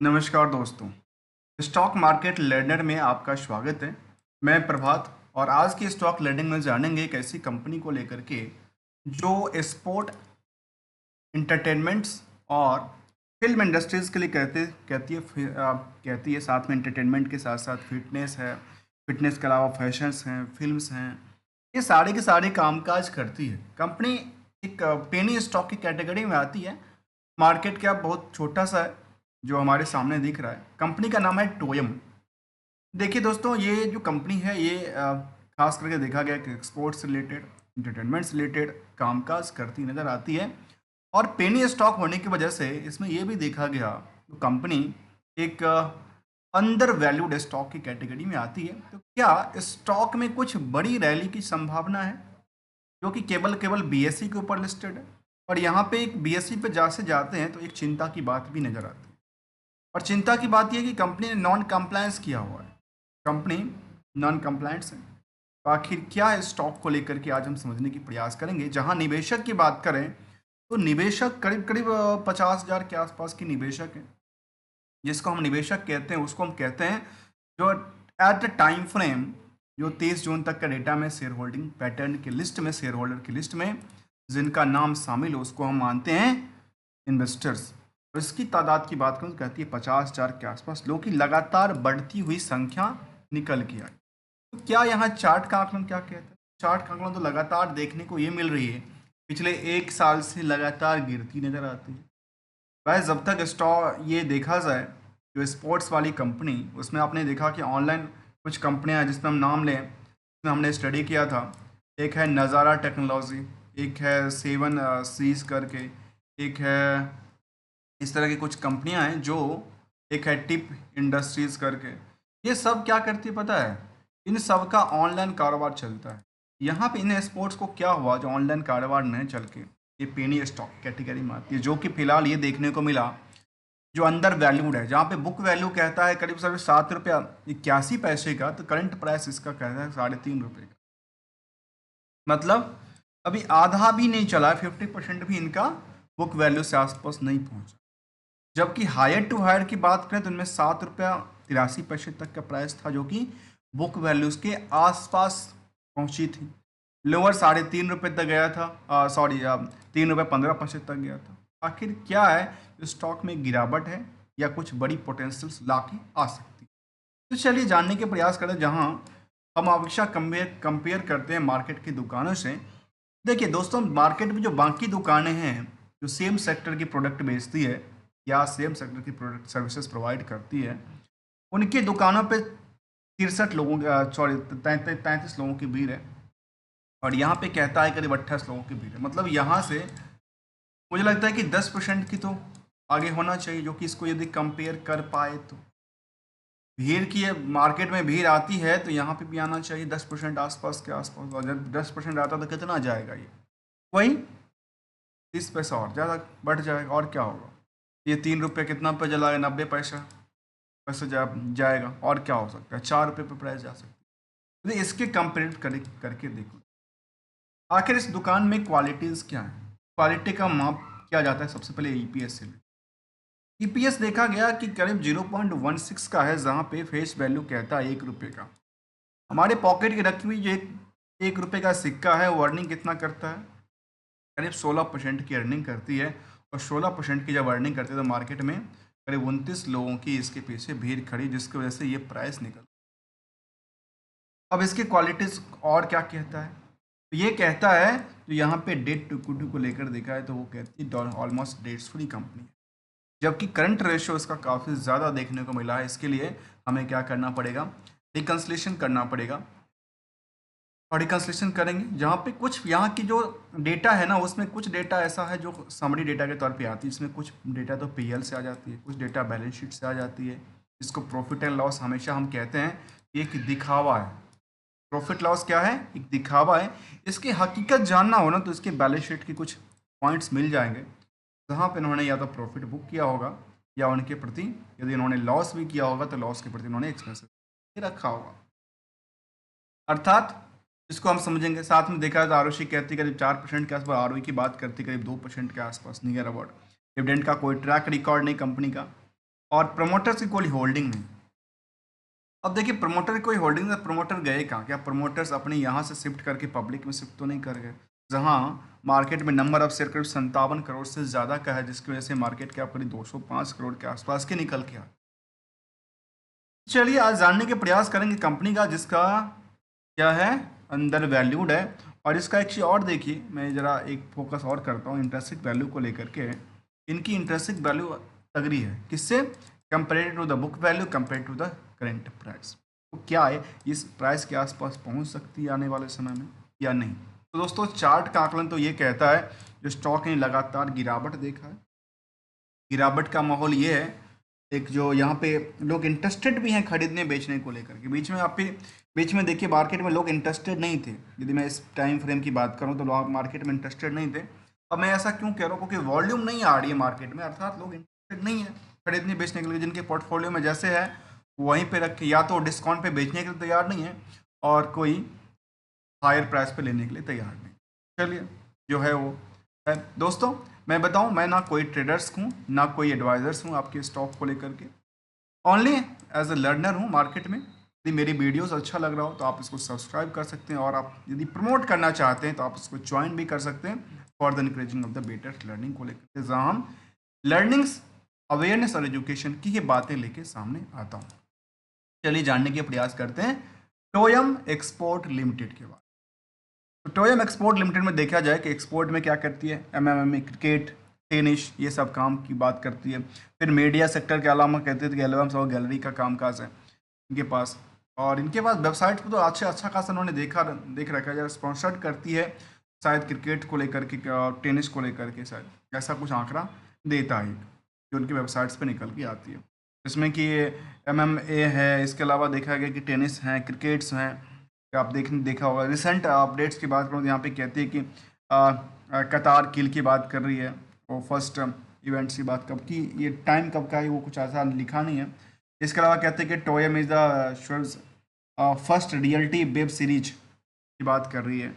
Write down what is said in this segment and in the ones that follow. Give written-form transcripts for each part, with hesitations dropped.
नमस्कार दोस्तों। Stock market learner में आपका स्वागत है। मैं प्रभात और आज की स्टॉक लर्निंग में जानेंगे एक ऐसी कंपनी को लेकर के जो स्पोर्ट इंटरटेनमेंट्स और फिल्म इंडस्ट्रीज के लिए कहती है साथ में एंटरटेनमेंट के साथ साथ फिटनेस है। फिटनेस के अलावा फैशंस हैं, फिल्म्स हैं, ये सारे के सारे कामकाज करती है कंपनी। एक पेनी स्टॉक की कैटेगरी में आती है। मार्केट कैप बहुत छोटा सा है जो हमारे सामने दिख रहा है। कंपनी का नाम है टोयम। देखिए दोस्तों, ये जो कंपनी है ये खास करके देखा गया कि स्पोर्ट्स रिलेटेड, इंटरटेनमेंट से रिलेटेड कामकाज करती नजर आती है। और पेनी स्टॉक होने की वजह से इसमें ये भी देखा गया तो कंपनी एक अंडर वैल्यूड स्टॉक की कैटेगरी में आती है। तो क्या स्टॉक में कुछ बड़ी रैली की संभावना है, जो कि केवल केवल बीएसई के ऊपर लिस्टेड है। और यहाँ पे एक बीएसई पे जैसे जाते हैं तो एक चिंता की बात भी नजर आती है। और चिंता की बात यह है कि कंपनी ने नॉन कंप्लायंस किया हुआ है। कंपनी नॉन कंप्लायंस है। तो आखिर क्या है स्टॉक को लेकर के आज हम समझने की प्रयास करेंगे। जहां निवेशक की बात करें तो निवेशक करीब करीब 50,000 के आसपास की निवेशक है। जिसको हम निवेशक कहते हैं उसको हम कहते हैं जो एट द टाइम फ्रेम, जो 23 जून तक का डेटा में शेयर होल्डिंग पैटर्न की लिस्ट में, शेयर होल्डर की लिस्ट में जिनका नाम शामिल हो उसको हम मानते हैं इन्वेस्टर्स। और इसकी तादाद की बात करूँ तो कहती है 50,000 के आसपास लोगों की लगातार बढ़ती हुई संख्या निकल के आई। तो क्या यहाँ चार्ट का आकलन क्या कहता है? चार्ट का आकलन तो लगातार देखने को ये मिल रही है, पिछले एक साल से लगातार गिरती नजर आती है। वैसे जब तक स्टॉक ये देखा जाए, जो स्पोर्ट्स वाली कंपनी, उसमें आपने देखा कि ऑनलाइन कुछ कंपनियां हैं जिसमें हम नाम लें, जिसमें हमने स्टडी किया था। एक है नज़ारा टेक्नोलॉजी, एक है सेवन सीज करके, एक है, इस तरह की कुछ कंपनियां हैं जो, एक है टिप इंडस्ट्रीज करके। ये सब क्या करती है पता है? इन सब का ऑनलाइन कारोबार चलता है। यहाँ पे इन स्पोर्ट्स को क्या हुआ जो ऑनलाइन कारोबार नहीं चल के ये पेनी स्टॉक कैटेगरी में आती है, जो कि फिलहाल ये देखने को मिला जो अंडर वैल्यूड है। जहाँ पे बुक वैल्यू कहता है करीब साढ़े 7 रुपया 81 पैसे का, तो करंट प्राइस इसका कहता है 3.5 रुपये का। मतलब अभी आधा भी नहीं चला है, 50% भी इनका बुक वैल्यू से आसपास नहीं पहुंचा। जबकि हायर टू हायर की बात करें तो इनमें 7 रुपया 83 पैसे तक का प्राइस था, जो कि बुक वैल्यूज के आसपास पहुंची थी। लोअर 3.5 रुपये तक गया था, सॉरी 3 रुपये 15 पैसे तक गया था। आखिर क्या है, स्टॉक में गिरावट है या कुछ बड़ी पोटेंशियल्स ला के आ सकती है? तो चलिए जानने के प्रयास करें। जहां हम हमेशा कंपेयर करते हैं मार्केट की दुकानों से। देखिए दोस्तों, मार्केट में जो बाकी दुकानें हैं जो सेम सेक्टर की प्रोडक्ट बेचती है या सेम सेक्टर की प्रोडक्ट सर्विसेज प्रोवाइड करती है, उनकी दुकानों पे 33 लोगों की भीड़ है। और यहाँ पे कहता है करीब 28 लोगों की भीड़ है। मतलब यहाँ से मुझे लगता है कि 10% की तो आगे होना चाहिए, जो कि इसको यदि कंपेयर कर पाए तो। भीड़ की मार्केट में भीड़ आती है तो यहाँ पे भी आना चाहिए 10% आसपास के आसपास। और जब 10% आता तो कितना जाएगा ये? वही 30 पैसा और ज़्यादा बढ़ जाएगा। और क्या होगा? ये 3 रुपये कितना पे चला है? 90 पैसा पैसे जाएगा। और क्या हो सकता है? 4 रुपये पे प्राइस जा सकती है। तो इसके कंपेयर करके देखो आखिर इस दुकान में क्वालिटीज़ क्या है। क्वालिटी का माप किया जाता है सबसे पहले ईपीएस से। ईपीएस देखा गया कि करीब 0.16 का है, जहाँ पे फेस वैल्यू कहता है 1 रुपये का। हमारे पॉकेट की रखी हुई जो 1 रुपये का सिक्का है वो अर्निंग कितना करता है? करीब 16% की अर्निंग करती है। और 16% की जब अर्निंग करती है तो मार्केट में करीब 29 लोगों की इसके पीछे भीड़ खड़ी, जिसकी वजह से ये प्राइस निकल। अब इसकी क्वालिटीज और क्या कहता है? तो ये कहता है, जो यहाँ पे डेट टू इक्विटी को लेकर देखा है तो वो कहती है ऑलमोस्ट डेट्स फ्री कंपनी है। जबकि करंट रेशियो इसका काफ़ी ज़्यादा देखने को मिला है। इसके लिए हमें क्या करना पड़ेगा? रिकन्सलेशन करना पड़ेगा। और रिकन्सलेशन करेंगे जहाँ पे कुछ यहाँ की जो डेटा है ना, उसमें कुछ डेटा ऐसा है जो समरी डेटा के तौर पे आती है। इसमें कुछ डेटा तो पीएल से आ जाती है, कुछ डेटा बैलेंस शीट से आ जाती है। इसको प्रॉफिट एंड लॉस हमेशा हम कहते हैं ये एक दिखावा है। प्रॉफिट लॉस क्या है? एक दिखावा है। इसकी हकीकत जानना हो ना तो इसके बैलेंस शीट के कुछ पॉइंट्स मिल जाएंगे, जहाँ पे इन्होंने या तो प्रॉफिट बुक किया होगा या उनके प्रति यदि इन्होंने लॉस भी किया होगा तो लॉस के प्रति इन्होंने एक्सपेंसिव रखा होगा। अर्थात इसको हम समझेंगे। साथ में देखा जाए तो आरओसी कहती है करीब 4% के आसपास, आरओई की बात करती है करीब 2% के आसपास नियर अबाउट। डिविडेंड का कोई ट्रैक रिकॉर्ड नहीं कंपनी का। और प्रमोटर्स की कोई होल्डिंग नहीं। अब देखिए प्रमोटर की कोई होल्डिंग में, प्रमोटर गए कहाँ? क्या प्रमोटर्स अपने यहाँ से शिफ्ट करके पब्लिक में शिफ्ट तो नहीं कर गए? जहाँ मार्केट में नंबर ऑफ शेयर करीब 57 करोड़ से ज़्यादा का है, जिसकी वजह से मार्केट कैप करीब 205 करोड़ के आसपास के निकल के आ। चलिए आज जानने के प्रयास करेंगे कंपनी का जिसका क्या है, अंडर वैल्यूड है। और इसका एक चीज़ और देखिए, मैं ज़रा एक फोकस और करता हूँ इंट्रिंसिक वैल्यू को लेकर के। इनकी इंट्रिंसिक वैल्यू तगड़ी है, किससे? Comparative to the book value, compare to the current price. तो क्या है, इस प्राइस के आसपास पहुँच सकती है आने वाले समय में या नहीं? तो दोस्तों चार्ट का आकलन तो ये कहता है, जो स्टॉक ने लगातार गिरावट देखा है, गिरावट का माहौल ये है, एक जो यहाँ पे लोग इंटरेस्टेड भी हैं खरीदने बेचने को लेकर के। बीच में देखिए मार्केट में लोग इंटरेस्टेड नहीं थे। यदि मैं इस टाइम फ्रेम की बात करूँ तो लोग मार्केट में इंटरेस्टेड नहीं थे। अब मैं ऐसा क्यों कह रहा हूँ? क्योंकि वॉल्यूम नहीं आ रही है मार्केट में, अर्थात लोग इंटरेस्टेड नहीं है खरीदने बेचने के लिए। जिनके पोर्टफोलियो में जैसे है वहीं पे रख के, या तो डिस्काउंट पे बेचने के लिए तैयार नहीं है और कोई हायर प्राइस पे लेने के लिए तैयार नहीं। चलिए जो है वो है। दोस्तों मैं बताऊं, मैं ना कोई ट्रेडर्स हूँ ना कोई एडवाइजर्स हूँ आपके स्टॉक को लेकर के, ओनली एज ए लर्नर हूँ मार्केट में। यदि मेरी वीडियोस अच्छा लग रहा हो तो आप इसको सब्सक्राइब कर सकते हैं, और आप यदि प्रमोट करना चाहते हैं तो आप इसको ज्वाइन भी कर सकते हैं for the encouraging of the better learning को लेकर के, जहाँ हम लर्निंग्स, अवेयरनेस और एजुकेशन की ये बातें लेके सामने आता हूँ। चलिए जानने के प्रयास करते हैं टोयम एक्सपोर्ट लिमिटेड के बारे में। तो टोयम एक्सपोर्ट लिमिटेड में देखा जाए कि एक्सपोर्ट में क्या करती है, एमएमए, क्रिकेट, टेनिस, ये सब काम की बात करती है। फिर मीडिया सेक्टर के अलावा कहते थे कि एल्बम्स और गैलरी का कामकाज है इनके पास। और इनके पास वेबसाइट पर तो अच्छा खासा उन्होंने देख रखा है, जब स्पॉन्सर्ड करती है शायद क्रिकेट को लेकर के और टेनिस को लेकर के, शायद ऐसा कुछ आंकड़ा देता है जो उनकी वेबसाइट्स पे निकल के आती है, जिसमें कि एमएमए है, इसके अलावा देखा गया कि टेनिस हैं, क्रिकेट्स हैं। आप देखा होगा रिसेंट अपडेट्स की बात करूँ तो यहाँ पे कहती है कि कतार किल की बात कर रही है, वो फर्स्ट इवेंट्स की बात कब की, ये टाइम कब का है वो कुछ ऐसा लिखा नहीं है। इसके अलावा कहते हैं कि टोयम is the first reality web series की बात कर रही है।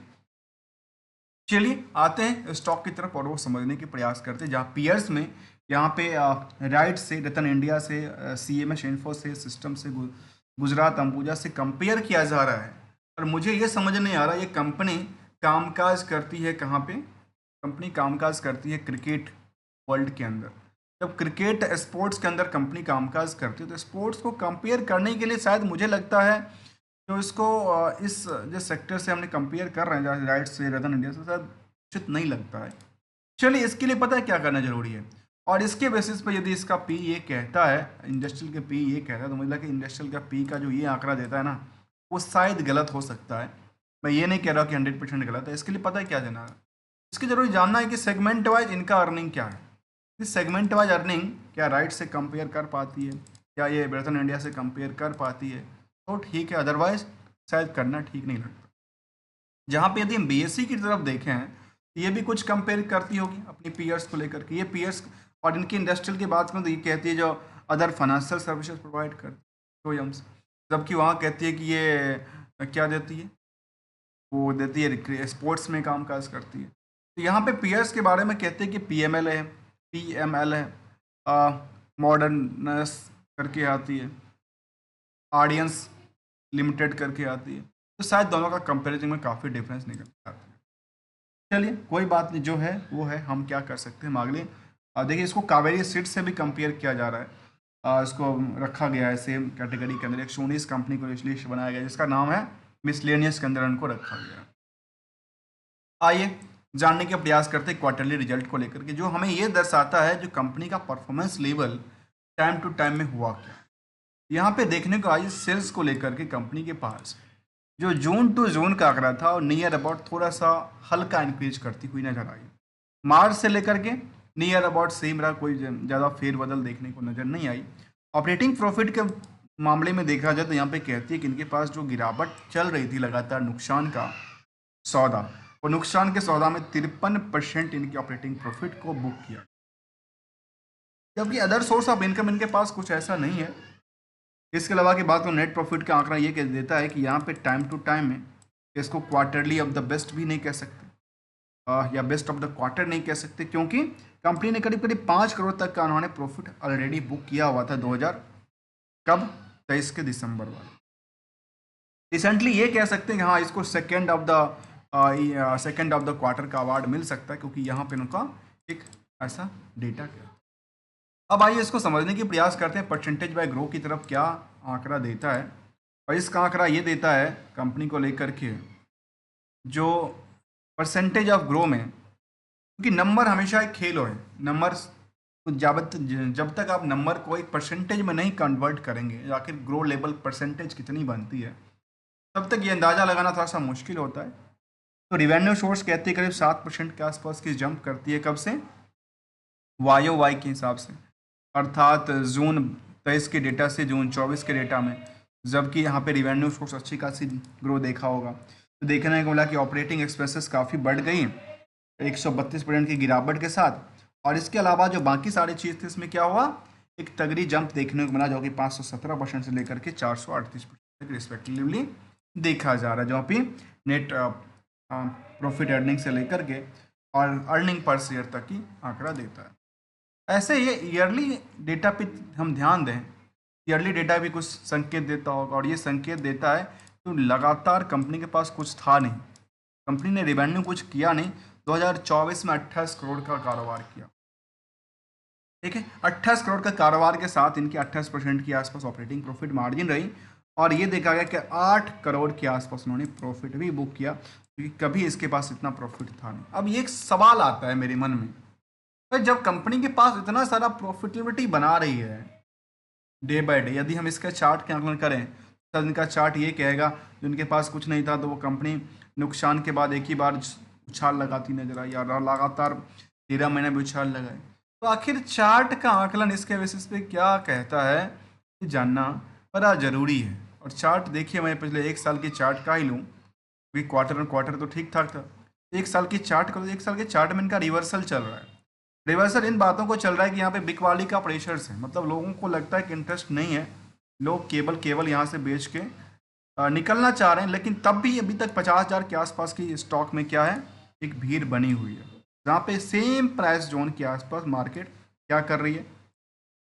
चलिए आते हैं स्टॉक की तरफ और वो समझने के प्रयास करते हैं, जहाँ पीयर्स में यहाँ पे राइट से, रतन इंडिया से, सीएमएस इन्फो से, सिस्टम से, गुजरात अंबुजा से कंपेयर किया जा रहा है। और मुझे ये समझ नहीं आ रहा ये कंपनी कामकाज करती है कहाँ पे? कंपनी कामकाज करती है क्रिकेट वर्ल्ड के अंदर। जब क्रिकेट स्पोर्ट्स के अंदर कंपनी कामकाज करती है तो स्पोर्ट्स को कंपेयर करने के लिए शायद मुझे लगता है जो इसको इस जिस सेक्टर से हमने कंपेयर कर रहे हैं, जैसे राइट से, रतन इंडिया से, शायद उचित नहीं लगता है। चलिए इसके लिए पता है क्या करना जरूरी है, और इसके बेसिस पे यदि इसका पी ये कहता है, इंडस्ट्रियल के पी ये कहता है, तो मुझे लगता है कि इंडस्ट्रियल का पी का जो ये आंकड़ा देता है ना, वो शायद गलत हो सकता है। मैं ये नहीं कह रहा कि 100% गलत है। इसके लिए पता है क्या देना है, इसकी जरूरी जानना है कि सेगमेंट वाइज इनका अर्निंग क्या है। इस सेगमेंट वाइज अर्निंग क्या राइट से कंपेयर कर पाती है, क्या ये रतन इंडिया से कंपेयर कर पाती है, तो ठीक है, अदरवाइज शायद करना ठीक नहीं लगता। जहाँ पे यदि हम बीएससी की तरफ देखें हैं, ये भी कुछ कंपेयर करती होगी अपनी पीयर्स को लेकर के। ये पीयर्स और इनकी इंडस्ट्रियल की बात करूँ तो ये कहती है जो अदर फाइनेंशियल सर्विसेज प्रोवाइड करती है टोयम्स, जबकि वहाँ कहती है कि ये क्या देती है, वो देती है स्पोर्ट्स में काम काज करती है। तो यहाँ पे पीयर्स के बारे में कहते हैं कि पीएमएल है, मॉडर्नस करके आती है, ऑडियंस लिमिटेड करके आती है। तो शायद दोनों का कंपैरिजन में काफ़ी डिफरेंस निकल आता है। चलिए कोई बात नहीं, जो है वो है, हम क्या कर सकते हैं अगले। देखिए इसको कावेरी सीड से भी कंपेयर किया जा रहा है, इसको रखा गया है सेम कैटेगरी के अंदर। 119 कंपनी को लिस्ट बनाया गया जिसका नाम है मिसलेनियस के अंदर उनको रखा गया है। आइए जानने के प्रयास करते हैं क्वार्टरली रिजल्ट को लेकर के, जो हमें ये दर्शाता है जो कंपनी का performance level time to time में हुआ क्या। यहाँ पे देखने को आई सेल्स को लेकर के कंपनी के पास जो जून टू जून का आंकड़ा था और नियर अबाउट थोड़ा सा हल्का इंक्रीज करती हुई नजर आई। मार्च से लेकर के नियर अबाउट सेम रहा, कोई ज़्यादा फेरबदल देखने को नजर नहीं आई। ऑपरेटिंग प्रॉफिट के मामले में देखा जाए तो यहाँ पे कहती है कि इनके पास जो गिरावट चल रही थी लगातार नुकसान का सौदा, और नुकसान के सौदा में 53% इनके ऑपरेटिंग प्रॉफिट को बुक किया, जबकि अदर सोर्स ऑफ इनकम इनके पास कुछ ऐसा नहीं है। इसके अलावा की बात करूँ नेट प्रॉफिट का आंकड़ा ये कह देता है कि यहाँ पे टाइम टू टाइम में इसको क्वार्टरली ऑफ द बेस्ट भी नहीं कह सकते, या बेस्ट ऑफ द क्वार्टर नहीं कह सकते, क्योंकि कंपनी ने करीब करीब 5 करोड़ तक का उन्होंने प्रॉफिट ऑलरेडी बुक किया हुआ था 2000 कब 23 के दिसंबर वाले। रिसेंटली ये कह सकते हैं कि हाँ इसको सेकेंड ऑफ द क्वार्टर का अवार्ड मिल सकता है, क्योंकि यहाँ पे उनका एक ऐसा डेटा क्या। अब आइए इसको समझने की प्रयास करते हैं परसेंटेज बाय ग्रो की तरफ क्या आंकड़ा देता है। और इसका आंकड़ा ये देता है कंपनी को लेकर के जो परसेंटेज ऑफ ग्रो में, क्योंकि नंबर हमेशा एक खेल है। नंबर जब तक आप नंबर को एक परसेंटेज में नहीं कन्वर्ट करेंगे, आखिर ग्रो लेवल परसेंटेज कितनी बनती है, तब तक ये अंदाज़ा लगाना थोड़ा सा मुश्किल होता है। तो रिवेन्यू सोर्स कहती है करीब 7% के आसपास की जंप करती है, कब से, वाई के हिसाब से, अर्थात जून 23 के डेटा से जून 24 के डेटा में। जबकि यहाँ पे रिवेन्यू सोर्स अच्छी खासी ग्रो देखा होगा। तो देखने को मिला कि ऑपरेटिंग एक्सपेंसेस काफ़ी बढ़ गई 132% की गिरावट के साथ। और इसके अलावा जो बाकी सारी चीज़ थी इसमें क्या हुआ, एक तगड़ी जंप देखने को मिला, जो कि 517% से लेकर के 438% तक रिस्पेक्टिवली देखा जा रहा है, जो भी नेट प्रॉफिट अर्निंग से लेकर के और अर्निंग पर शेयर तक की आंकड़ा देता है। ऐसे ये ईयरली डेटा पे हम ध्यान दें, ईयरली डेटा भी कुछ संकेत देता होगा, और ये संकेत देता है तो लगातार कंपनी के पास कुछ था नहीं, कंपनी ने रिवेन्यू कुछ किया नहीं। 2024 में 28 करोड़ का कारोबार किया, ठीक है, 28 करोड़ का कारोबार के साथ इनकी 28% के आसपास ऑपरेटिंग प्रॉफिट मार्जिन रही। और ये देखा गया कि 8 करोड़ के आसपास उन्होंने प्रॉफिट भी बुक किया, क्योंकि कभी इसके पास इतना प्रॉफिट था नहीं। अब ये एक सवाल आता है मेरे मन में, तो जब कंपनी के पास इतना सारा प्रॉफिटेबिलिटी बना रही है डे बाय डे, यदि हम इसका चार्ट के आंकलन करें तो इनका चार्ट ये कहेगा जिनके पास कुछ नहीं था तो वो कंपनी नुकसान के बाद एक ही बार उछाल लगाती नजर आई, और लगातार 13 महीने भी उछाल लगाए। तो आखिर चार्ट का आकलन इसके बेसिस पे क्या कहता है, ये जानना बड़ा ज़रूरी है। और चार्ट देखिए, मैं पिछले 1 साल की चार्ट का ही लूँ, क्योंकि क्वार्टर और क्वार्टर तो ठीक ठाक था। 1 साल की चार्ट करो, 1 साल के चार्ट में इनका रिवर्सल चल रहा है। रिवर्सल इन बातों को चल रहा है कि यहाँ पे बिक वाली का प्रेशर्स है, मतलब लोगों को लगता है कि इंटरेस्ट नहीं है, लोग केवल यहाँ से बेच के निकलना चाह रहे हैं। लेकिन तब भी अभी तक 50,000 के आसपास की स्टॉक में क्या है, एक भीड़ बनी हुई है, जहाँ पे सेम प्राइस जोन के आसपास मार्केट क्या कर रही है,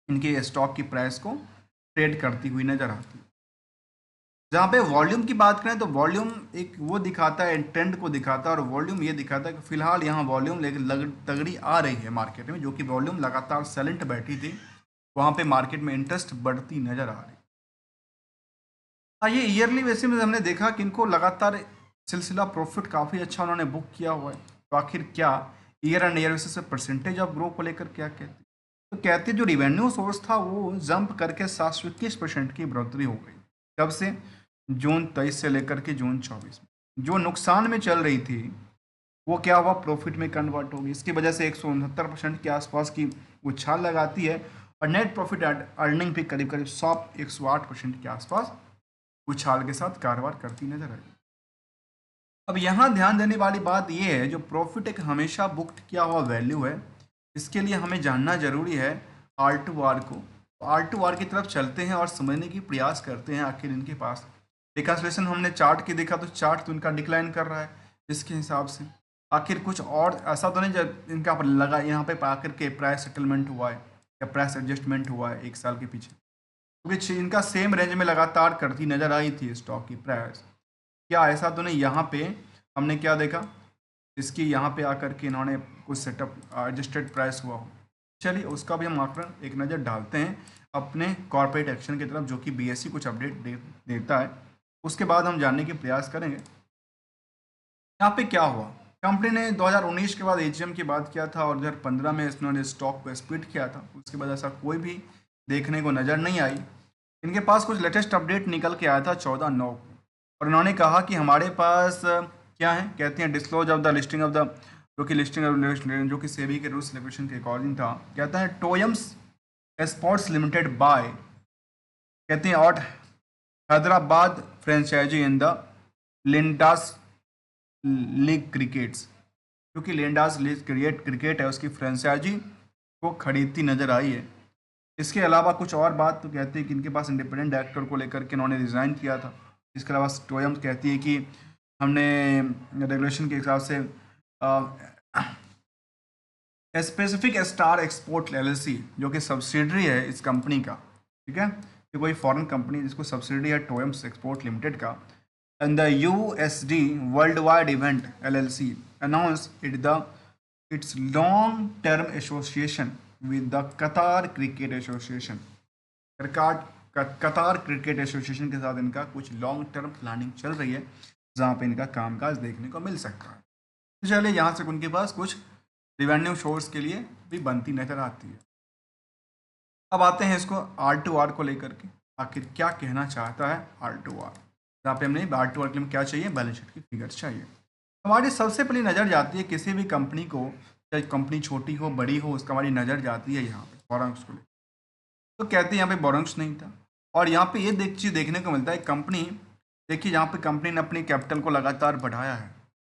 इनके स्टॉक की प्राइस को ट्रेड करती हुई नजर आती है। जहाँ पे वॉल्यूम की बात करें तो वॉल्यूम एक वो दिखाता है, ट्रेंड को दिखाता है, और वॉल्यूम ये दिखाता है कि फिलहाल यहाँ वॉल्यूम तगड़ी आ रही है मार्केट में, जो कि वॉल्यूम लगातार सेलेंट बैठी थी, वहाँ पे मार्केट में इंटरेस्ट बढ़ती नजर आ रही। हाँ, ये ईयरली बेसिस में हमने देखा कि इनको लगातार सिलसिला प्रॉफिट काफ़ी अच्छा उन्होंने बुक किया हुआ है। तो आखिर क्या ईयर एंड ईयर बेसिस से परसेंटेज ऑफ ग्रो को लेकर क्या कहते हैं, तो कहते हैं जो रिवेन्यू सोर्स था वो जंप करके 721% की बढ़ोतरी हो गई, कब से, जून 23 से लेकर के जून 24 में। जो नुकसान में चल रही थी वो क्या हुआ, प्रॉफिट में कन्वर्ट होगी। इसकी वजह से 169% के आसपास की उछाल लगाती है, और नेट प्रॉफिट अर्निंग भी करीब करीब 108% के आसपास उछाल के साथ कारोबार करती नजर आई। अब यहाँ ध्यान देने वाली बात यह है, जो प्रॉफिट एक हमेशा बुक्ड किया हुआ वैल्यू है, इसके लिए हमें जानना जरूरी है R2R को। तो R2R की तरफ चलते हैं और समझने की प्रयास करते हैं आखिर इनके पास रिकन्सिलेशन हमने चार्ट की देखा, तो चार्ट तो इनका डिक्लाइन कर रहा है इसके हिसाब से। आखिर कुछ और ऐसा तो नहीं जब इनका पर लगा यहाँ पे आकर के प्राइस सेटलमेंट हुआ है या प्राइस एडजस्टमेंट हुआ है 1 साल के पीछे, क्योंकि इनका सेम रेंज में लगातार करती नजर आई थी स्टॉक की प्राइस। क्या ऐसा तो नहीं, यहाँ पे हमने क्या देखा, इसकी यहाँ पे आकर के इन्होंने कुछ सेटअप एडजस्टेड प्राइस हुआ हो। चलिए उसका भी हम आकलन एक नज़र डालते हैं अपने कॉर्पोरेट एक्शन की तरफ, जो कि BSE कुछ अपडेट देता है, उसके बाद हम जानने के प्रयास करेंगे यहाँ पे क्या हुआ। कंपनी ने 2019 के बाद AGM की बात किया था, और 2015 में इन्होंने स्टॉक को स्प्लिट किया था, उसके बाद ऐसा कोई भी देखने को नज़र नहीं आई। इनके पास कुछ लेटेस्ट अपडेट निकल के आया था 14/9 को, और उन्होंने कहा कि हमारे पास क्या है, कहते हैं disclose of the listing of the, जो कि लिस्टिंग जो कि सेबी के रूल्स रेगुलेशन के अकॉर्डिंग था, कहता है टोयम्स स्पोर्ट्स लिमिटेड बाय, कहते हैं, और Hyderabad franchise in the legends league crickets, जो कि लिंडास लीग क्रिकेट है उसकी फ्रेंचाइजी को खरीदती नजर आई है। इसके अलावा कुछ और बात तो कहते हैं कि इनके पास इंडिपेंडेंट डायरेक्टर को लेकर के इन्होंने रिज़ाइन किया था। इसके अलावा टोयम्स कहती है कि हमने रेगुलेशन के हिसाब से स्पेसिफिक स्टार एक्सपोर्ट एलएलसी जो कि सब्सिडरी है इस कंपनी का, ठीक है, ये कोई फॉरेन कंपनी जिसको सब्सिडरी है टोएम्स एक्सपोर्ट लिमिटेड का, and the USD world wide event LLC announce it's long term association with the कतार क्रिकेट एसोसिएशन। कतार क्रिकेट एसोसिएशन के साथ इनका कुछ लॉन्ग टर्म प्लानिंग चल रही है, जहाँ पे इनका कामकाज देखने को मिल सकता है। तो चलिए यहाँ से उनके पास कुछ रिवेन्यू सोर्स के लिए भी बनती नजर आती है। अब आते हैं इसको R2R को लेकर के, आखिर क्या कहना चाहता है R2R। जहाँ पे हमने R2R के लिए क्या चाहिए, बैलेंस शीट की फिगर चाहिए। हमारी सबसे पहली नज़र जाती है किसी भी कंपनी को, चाहे कंपनी छोटी हो बड़ी हो, उसका हमारी नज़र जाती है यहाँ पे बोरंग्स को लेकर। तो कहते हैं यहाँ पे बोरंग्स नहीं था, और यहाँ पे ये चीज़ देखने को मिलता है कंपनी, देखिए यहाँ पे कंपनी ने अपनी कैपिटल को लगातार बढ़ाया है,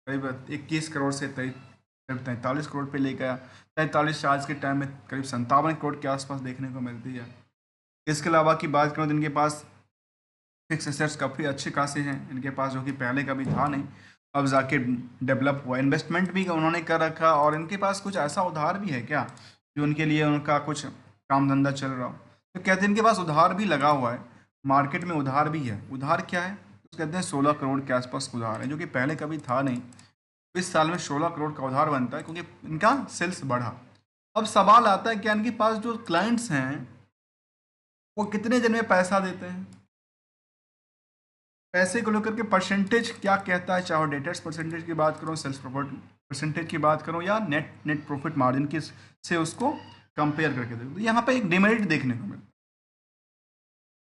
करीब 21 करोड़ से करीब 43 करोड़ पे ले गया। 43 आज के टाइम में करीब 57 करोड़ के आसपास देखने को मिलती है। इसके अलावा की बात करूँ तो इनके पास फिक्स एसेट्स काफ़ी अच्छे खासे हैं इनके पास, जो कि पहले कभी था नहीं, अब जाके डेवलप हुआ। इन्वेस्टमेंट भी उन्होंने कर रखा, और इनके पास कुछ ऐसा उधार भी है क्या जो उनके लिए उनका कुछ काम धंधा चल रहा हो। तो कहते हैं इनके पास उधार भी लगा हुआ है, मार्केट में उधार भी है। उधार क्या है, तो कहते हैं 16 करोड़ के आसपास उधार है, जो कि पहले कभी था नहीं। इस साल में 16 करोड़ का उधार बनता है क्योंकि इनका सेल्स बढ़ा। अब सवाल आता है क्या इनके पास जो क्लाइंट्स हैं वो कितने दिन में पैसा देते हैं, पैसे को लेकर के परसेंटेज क्या कहता है, चाहे डेटर्स परसेंटेज की बात करूँ, सेल्स प्रॉफिट परसेंटेज की बात करूँ, या नेट प्रॉफिट मार्जिन की से उसको कंपेयर करके देखो, तो यहाँ पे एक डिमेरिट देखने को मिलता है।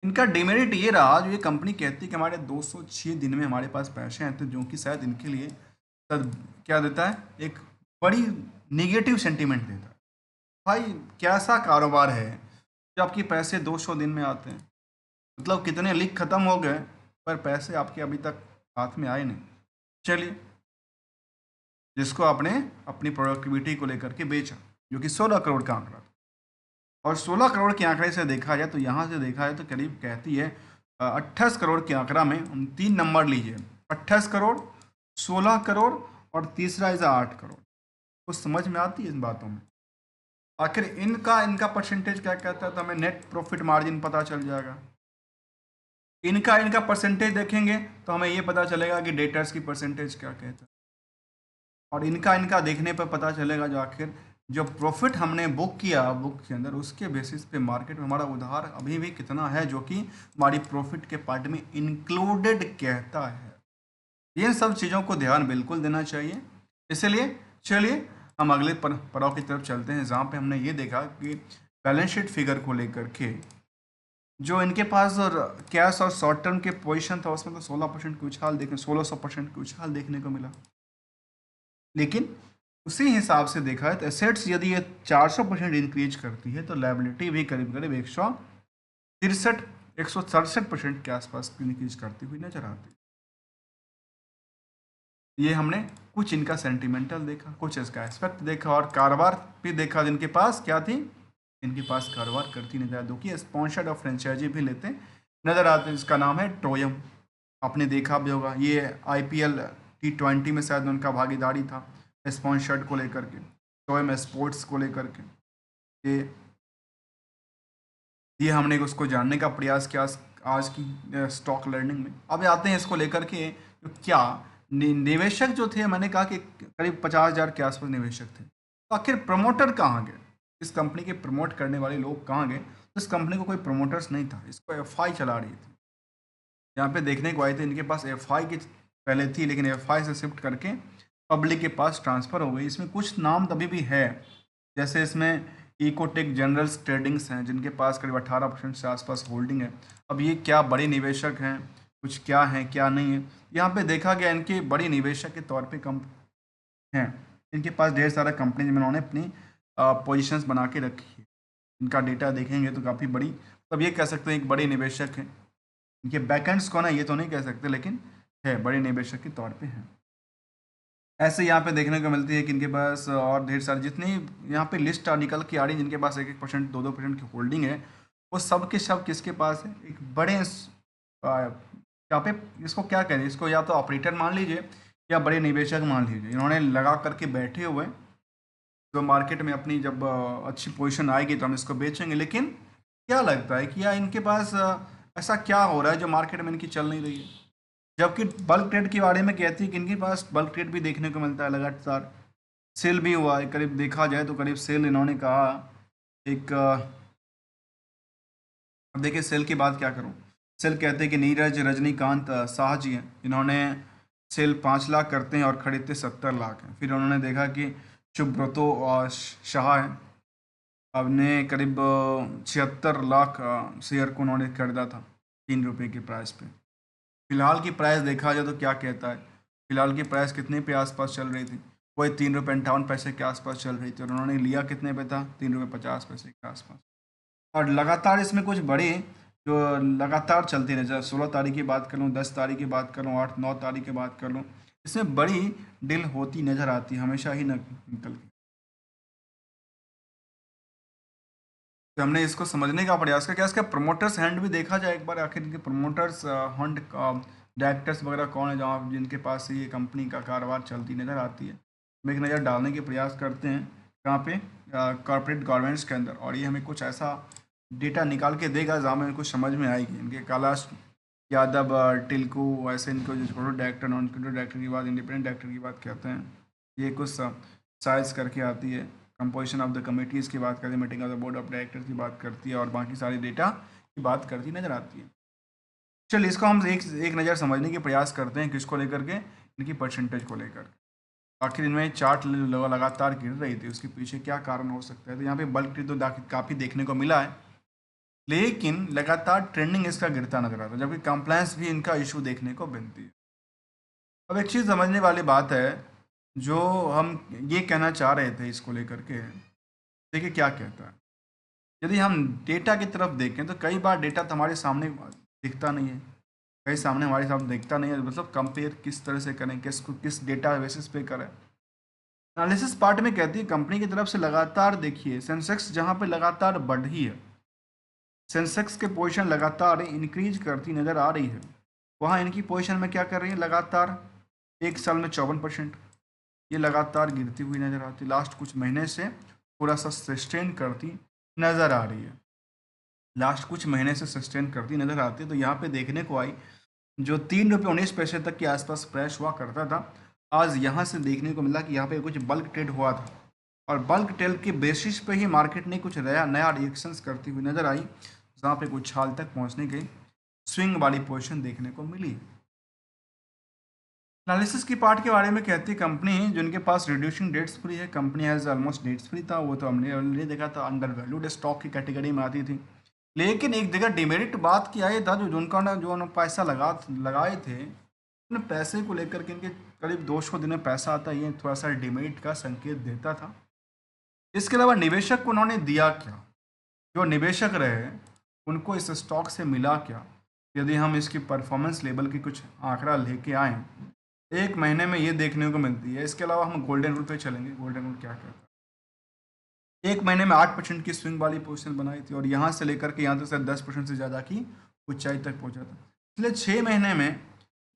इनका डिमेरिट ये रहा, जो ये कंपनी कहती है कि हमारे 206 दिन में हमारे पास पैसे आते हैं, जो कि शायद इनके लिए क्या देता है, एक बड़ी निगेटिव सेंटीमेंट देता है। भाई कैसा कारोबार है जो आपके पैसे 200 दिन में आते हैं, मतलब कितने लीक खत्म हो गए पर पैसे आपके अभी तक हाथ में आए नहीं। चलिए, जिसको आपने अपनी प्रोडक्टिविटी को लेकर के बेचा, जो कि 16 करोड़ का आंकड़ा था, और 16 करोड़ के आंकड़े से देखा जाए तो यहाँ से देखा जाए तो करीब कहती है 28 करोड़ के आंकड़ा में हम 3 नंबर लीजिए, 28 करोड़, 16 करोड़, और तीसरा इज 8 करोड़। कुछ समझ में आती है इन बातों में। आखिर इनका इनका परसेंटेज क्या कहता है, तो हमें नेट प्रॉफिट मार्जिन पता चल जाएगा। इनका इनका परसेंटेज देखेंगे तो हमें ये पता चलेगा कि डेटर्स की परसेंटेज क्या कहता है, और इनका इनका देखने पर पता चलेगा जो आखिर जो प्रॉफिट हमने बुक किया बुक के अंदर, उसके बेसिस पे मार्केट में हमारा उधार अभी भी कितना है, जो कि हमारी प्रॉफिट के पार्ट में इंक्लूडेड कहता है। इन सब चीज़ों को ध्यान बिल्कुल देना चाहिए। इसलिए चलिए हम अगले पड़ाव की तरफ चलते हैं, जहाँ पे हमने ये देखा कि बैलेंस शीट फिगर को लेकर के जो इनके पास और कैश और शॉर्ट टर्म के पोजीशन था, उसमें तो 16% की उछाल देखने 1600% की उछाल देखने को मिला। लेकिन उसी हिसाब से देखा है तो एसेट्स यदि ये 400% इंक्रीज करती है, तो लायबिलिटी भी करीब करीब 167% के आसपास इंक्रीज करती हुई नजर आती है। ये हमने कुछ इनका सेंटिमेंटल देखा, कुछ इसका एस्पेक्ट देखा, और कारोबार भी देखा जिनके पास क्या थी, इनके पास कारोबार करती नजर आती, कि स्पॉन्सर्ड और फ्रेंचाइजी भी लेते नजर आते हैं। इसका नाम है टोयम, आपने देखा भी होगा, ये IPL T20 में शायद उनका भागीदारी था स्पॉन्सर्ड को लेकर के, टोयम स्पोर्ट्स को लेकर के। ये ये हमने उसको जानने का प्रयास किया आज की स्टॉक लर्निंग में। अब आते हैं इसको लेकर के, तो क्या निवेशक जो थे, मैंने कहा कि करीब 50,000 के आसपास निवेशक थे, तो आखिर प्रमोटर कहाँ गए, इस कंपनी के प्रमोट करने वाले लोग कहाँ गए। तो इस कंपनी को कोई प्रमोटर्स नहीं था, इसको FI चला रही थी। यहाँ पे देखने को आए थे, इनके पास FI की पहले थी, लेकिन FI से शिफ्ट करके पब्लिक के पास ट्रांसफ़र हो गई। इसमें कुछ नाम तभी भी है, जैसे इसमें इकोटेक जनरल्स ट्रेडिंग्स हैं, जिनके पास करीब 18% से आसपास होल्डिंग है। अब ये क्या बड़े निवेशक हैं, कुछ क्या हैं क्या नहीं है, यहाँ पे देखा गया इनके बड़े निवेशक के तौर पे कम हैं। इनके पास ढेर सारा कंपनी में उन्होंने अपनी पोजीशंस बना के रखी है। इनका डेटा देखेंगे तो काफ़ी बड़ी, तब ये कह सकते हैं एक बड़े निवेशक हैं। इनके बैकएंड्स कौन है ये तो नहीं कह सकते, लेकिन है, बड़े निवेशक के तौर पे हैं। ऐसे यहाँ पे देखने को मिलती है कि इनके पास और ढेर सारे जितनी यहाँ पे लिस्ट निकल के आ रही है, जिनके पास 1-1%, 2-2% की होल्डिंग है, वो सब के सब किसके पास है, एक बड़े यहाँ पे इसको क्या कहें, इसको या तो ऑपरेटर मान लीजिए या बड़े निवेशक मान लीजिए, इन्होंने लगा करके बैठे हुए जो मार्केट में अपनी जब अच्छी पोजीशन आएगी तो हम इसको बेचेंगे। लेकिन क्या लगता है कि यार इनके पास ऐसा क्या हो रहा है जो मार्केट में इनकी चल नहीं रही है? जबकि बल्क ट्रेड के बारे में कहती है कि इनके पास बल्क ट्रेड भी देखने को मिलता है लगातार। सेल भी हुआ है, करीब देखा जाए तो करीब सेल इन्होंने कहा एक अब देखिए सेल की बात क्या करूं। सेल कहते हैं कि नीरज रजनीकांत शाह जी हैं, इन्होंने सेल 5 लाख करते हैं और खरीदते 70 लाख हैं। फिर उन्होंने देखा कि सुब्रतो शाह है, अब ने करीब 76 लाख शेयर को उन्होंने खरीदा था 3 रुपये की प्राइस पे। फिलहाल की प्राइस देखा जाए तो क्या कहता है, फिलहाल की प्राइस कितने पे आसपास चल रही थी? वही 3 रुपये 58 पैसे के आसपास चल रही थी, और उन्होंने लिया कितने पे था? 3 रुपये 50 पैसे के आसपास। और लगातार इसमें कुछ बड़ी जो लगातार चलती रहे, जैसे 16 तारीख की बात कर लूँ, 10 तारीख की बात कर लूँ, 8 9 तारीख की बात कर लूँ, इसमें बड़ी डील होती नज़र आती है हमेशा ही निकल के। तो हमने इसको समझने का प्रयास किया, क्या इसका प्रमोटर्स हैंड भी देखा जाए एक बार, आखिर इनके प्रमोटर्स हैंड डायरेक्टर्स वगैरह कौन है जहाँ जिनके पास ये कंपनी का कारोबार चलती नज़र आती है। हम एक नज़र डालने के प्रयास करते हैं कहाँ पे, कॉर्पोरेट गवर्नेंस के अंदर, और ये हमें कुछ ऐसा डेटा निकाल के देगा जहाँ में कुछ समझ में आएगी। इनके कैलाश यादव, टिल्कू, ऐसे इनको जो छोटे डायरेक्टर नॉन एक्जिक्यूटिव डायरेक्टर की बात, इंडिपेंडेंट डायरेक्टर की बात कहते हैं, ये कुछ साइज करके आती है। कंपोजिशन ऑफ द कमिटीज़ की बात करती है, meeting of the board of directors की बात करती है, और बाकी सारी डेटा की बात करती नजर आती है। चलिए इसको हम एक नज़र समझने के प्रयास करते हैं, किसको लेकर के, इनकी परसेंटेज को लेकर। आखिर इनमें चार्ट लगातार गिर रही थी, उसके पीछे क्या कारण हो सकता है? तो यहाँ पे बल्क ट्रेड तो काफ़ी देखने को मिला है, लेकिन लगातार ट्रेंडिंग इसका गिरता नजर आता है, जबकि कंप्लायंस भी इनका इशू देखने को मिलती है। अब एक चीज़ समझने वाली बात है, जो हम ये कहना चाह रहे थे इसको लेकर के, देखिए क्या कहता है। यदि हम डेटा की तरफ देखें तो कई बार डेटा तो हमारे सामने दिखता नहीं है, कई सामने हमारे सामने दिखता नहीं है, मतलब कंपेयर किस तरह से करें, किस डेटा बेसिस पे करें। एनालिसिस पार्ट में कहती है कंपनी की तरफ से लगातार देखिए सेंसेक्स जहाँ पे लगातार बढ़ ही है, सेंसेक्स के पोजीशन लगातार इंक्रीज करती नज़र आ रही है, वहाँ इनकी पोजीशन में क्या कर रही है, लगातार एक साल में 54%, ये लगातार गिरती हुई नज़र आती, लास्ट कुछ महीने से थोड़ा सा सस्टेन करती नज़र आ रही है, लास्ट कुछ महीने से सस्टेन करती नज़र आती है। तो यहाँ पे देखने को आई जो 3 रुपये 19 पैसे तक के आसपास प्राइस हुआ करता था, आज यहाँ से देखने को मिला कि यहाँ पे कुछ बल्क ट्रेड हुआ था, और बल्क ट्रेड के बेसिस पे ही मार्केट ने कुछ नया नया रिएक्शंस करती हुई नज़र आई, जहाँ पे कुछ हाल तक पहुँचने की स्विंग वाली पोजीशन देखने को मिली। एनालिसिस की पार्ट के बारे में कहती है कंपनी जिनके पास रिड्यूसिंग डेट्स फ्री है, company has almost debts free था, वो तो हमने ऑलरेडी देखा था, अंडर वैल्यूड स्टॉक की कैटेगरी में आती थी। लेकिन एक जगह डिमेरिट बात किया ये था, जो जिनका ना जो उन्होंने पैसा लगाए थे, उन पैसे को लेकर के इनके करीब 200 दिन में पैसा आता, ये थोड़ा सा डिमेरिट का संकेत देता था। इसके अलावा निवेशक को उन्होंने दिया क्या, जो निवेशक रहे उनको इस स्टॉक से मिला क्या? यदि हम इसकी परफॉर्मेंस लेवल की कुछ आंकड़ा लेके आए, एक महीने में ये देखने को मिलती है। इसके अलावा हम गोल्डन रूल पे चलेंगे, गोल्डन रूल क्या कहता है। एक महीने में 8% की स्विंग वाली पोजीशन बनाई थी, और यहाँ से लेकर के यहाँ तक सर 10% से ज़्यादा की ऊंचाई तक पहुँचा था। इसलिए 6 महीने में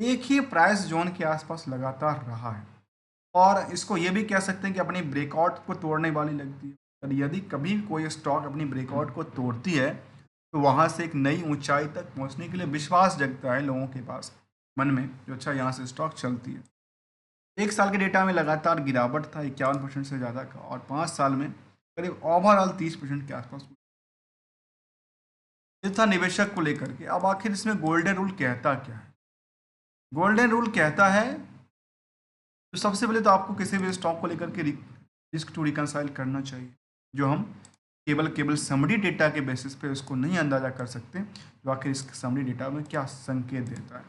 एक ही प्राइस जोन के आसपास लगातार रहा है, और इसको ये भी कह सकते हैं कि अपनी ब्रेकआउट को तोड़ने वाली लगती है। और यदि कभी कोई स्टॉक अपनी ब्रेकआउट को तोड़ती है तो वहाँ से एक नई ऊंचाई तक पहुँचने के लिए विश्वास जगता है लोगों के पास मन में, जो अच्छा यहाँ से स्टॉक चलती है। एक साल के डेटा में लगातार गिरावट था 51% से ज़्यादा का, और 5 साल में करीब ओवरऑल 30% के आसपास। ये था निवेशक को लेकर के। अब आखिर इसमें गोल्डन रूल कहता क्या है? गोल्डन रूल कहता है तो सबसे पहले तो आपको किसी भी स्टॉक को लेकर के रिस्क टू रिकनसाइल करना चाहिए, जो हम केवल समरी डेटा के बेसिस पे उसको नहीं अंदाज़ा कर सकते, जो आखिर इस समरी डेटा में क्या संकेत देता है,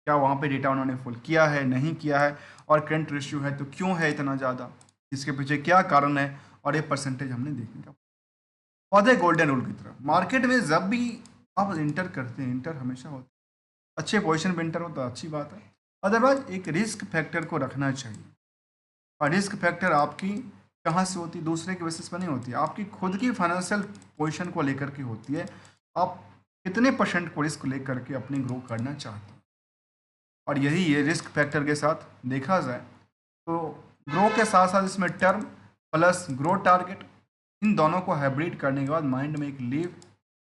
क्या वहाँ पे डेटा उन्होंने फुल किया है, नहीं किया है, और करंट रेशियो है तो क्यों है इतना ज़्यादा, इसके पीछे क्या कारण है, और ये परसेंटेज हमने देखने का। और है गोल्डन रूल की तरफ, मार्केट में जब भी आप इंटर करते हैं, इंटर हमेशा होता है, अच्छे पोजीशन में इंटर होता है अच्छी बात है, अदरवाइज एक रिस्क फैक्टर को रखना चाहिए। और रिस्क फैक्टर आपकी कहाँ से होती है? दूसरे के बेसिस पर नहीं होती है, आपकी खुद की फाइनेंशियल पोजीशन को लेकर के होती है, आप कितने परसेंट को रिस्क लेकर के अपनी ग्रो करना चाहते हैं। और यही ये रिस्क फैक्टर के साथ देखा जाए तो ग्रो के साथ साथ इसमें टर्म प्लस ग्रोथ टारगेट, इन दोनों को हाइब्रिड करने के बाद माइंड में एक leave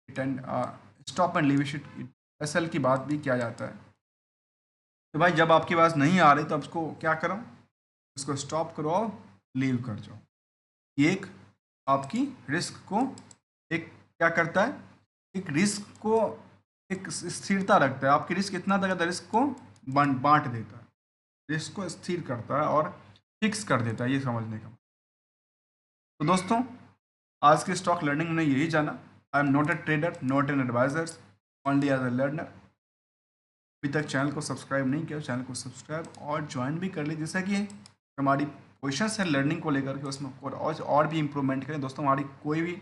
it and stop and leave it SL की बात भी किया जाता है। तो भाई जब आपके पास नहीं आ रही तो उसको क्या करो, उसको स्टॉप करो और लीव कर जाओ। ये एक आपकी रिस्क को एक क्या करता है, एक रिस्क को एक स्थिरता रखता है। आपकी रिस्क इतना तक रिस्क को बांट देता है, रिस्क को स्थिर करता है और फिक्स कर देता है, ये समझने का। तो दोस्तों आज के स्टॉक लर्निंग में यही जाना। I am not a trader, not an adviser, only as a learner. अभी तक चैनल को सब्सक्राइब नहीं किया, चैनल को सब्सक्राइब और ज्वाइन भी कर ली, जैसा कि हमारी क्वेश्चंस है लर्निंग को लेकर के, उसमें और भी इम्प्रूवमेंट करें। दोस्तों हमारी कोई भी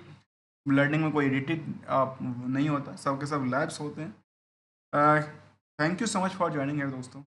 लर्निंग में कोई एडिटेड नहीं होता, सब के सब लाइव्स होते हैं। Thank you so much for joining है दोस्तों।